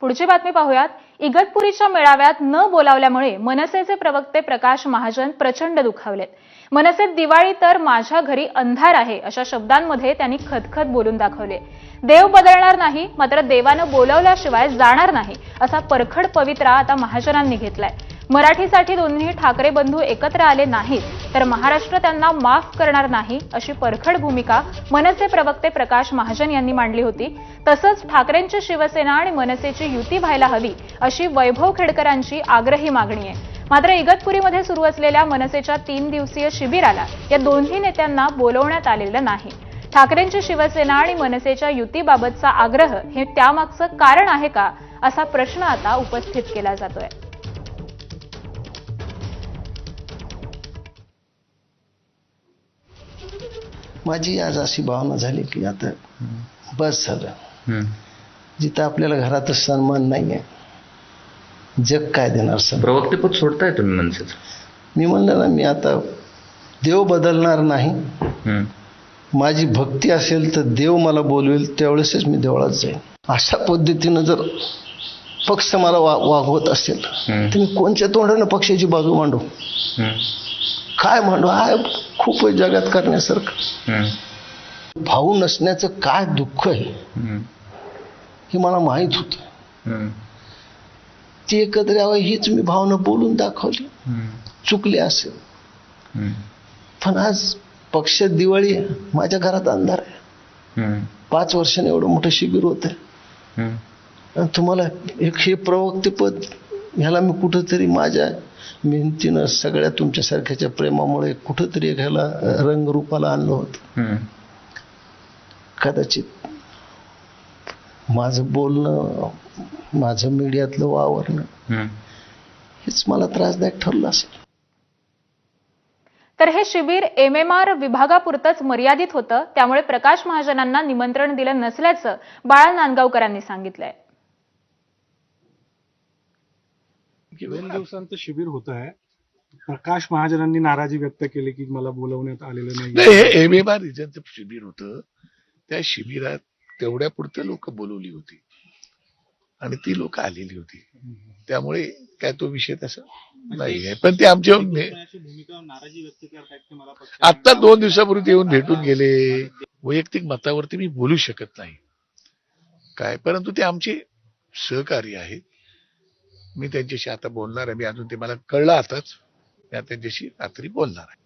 पुढची बातमी पाहूयात। इगतपुरीच्या मेळाव्यात न बोलावल्यामुळे मनसेचे प्रवक्ते प्रकाश महाजन प्रचंड दुखावलेत। मनसेत दिवाळी तर माझ्या घरी अंधार आहे अशा शब्दांमध्ये त्यांनी खदखद बोलून दाखवले। देव बदलणार नाही, मात्र देवानं बोलावल्याशिवाय जाणार नाही असा परखड पवित्रा आता महाजनांनी घेतलाय। मराठीसाठी दोन्ही ठाकरे बंधू एकत्र आले नाहीत तर महाराष्ट्र त्यांना माफ करणार नाही अशी परखड भूमिका मनसे प्रवक्ते प्रकाश महाजन यांनी मांडली होती। तसंच ठाकरेंची शिवसेना आणि मनसेची युती व्हायला हवी अशी वैभव खेडकरांची आग्रही मागणी आहे। मात्र इगतपुरीमध्ये सुरू असलेल्या मनसेच्या 3 दिवसीय शिबिराला या दोन्ही नेत्यांना बोलवण्यात आलेलं नाही। ठाकरेंची शिवसेना आणि मनसेच्या युतीबाबतचा आग्रह हे त्यामागचं कारण आहे का असा प्रश्न आता उपस्थित केला जातोय। माझी आज अशी भावना झाली की आता बस झालं। जिथं आपल्याला घरातच सन्मान नाहीये, जग काय देणार सर? प्रवक्तेपद सोडताय तुम्ही मनसेचं? मी म्हणलं ना, मी आता देव बदलणार नाही। माझी भक्ती असेल तर देव मला बोलवेल त्यावेळेसच मी देवळात जाईन। अशा पद्धतीनं जर पक्ष मला वागवत असेल तर मी कोणत्या तोंडानं पक्षाची बाजू मांडू, काय मांडू? हा खूप जगात करण्यासारखं। भाऊ नसण्याचं काय दुःख आहे हे मला माहित होतं। ती एकत्र यावं हीच मी भावना बोलून दाखवली। चुकले असेल पण आज पक्षात दिवाळी आहे, माझ्या घरात अंधार आहे। 5 वर्षांनी एवढं मोठं शिबिर होत आहे आणि तुम्हाला एक हे प्रवक्तेपद, ह्याला मी कुठंतरी माझ्या मेहनतीनं सगळ्या तुमच्यासारख्याच्या प्रेमामुळे कुठंतरी ह्याला रंगरूपाला आणलं होतं। कदाचित माझं बोलणं, माझं मीडियातलं वावरणं हेच मला त्रासदायक ठरलं असेल। तर हे शिबिर MMR विभागापुरतच मर्यादित होतं, त्यामुळे प्रकाश महाजनांना निमंत्रण दिलं नसल्याचं बाळा नांदगावकरांनी सांगितलंय। 2 दिवसांचं शिबिर होत आहे। प्रकाश महाजनांनी नाराजी व्यक्त केली की मला बोलवण्यात आलेलं नाही। हे MMR रिजनचं शिबिर होतं, त्या शिबिरात तेवढ्या पुरते लोक बोलवली होती आणि ती लोक आलेली होती, त्यामुळे काय तो विषय तसा नाही आहे। पण ते आमच्या नाराजी व्यक्त करतात आता 2 दिवसापूर्वी येऊन भेटून गेले। वैयक्तिक मतावरती मी बोलू शकत नाही काय, परंतु ते आमचे सहकारी आहेत। मी त्यांच्याशी आता बोलणार आहे। मी अजून ते मला कळलं आताच, मी त्यांच्याशी रात्री बोलणार आहे।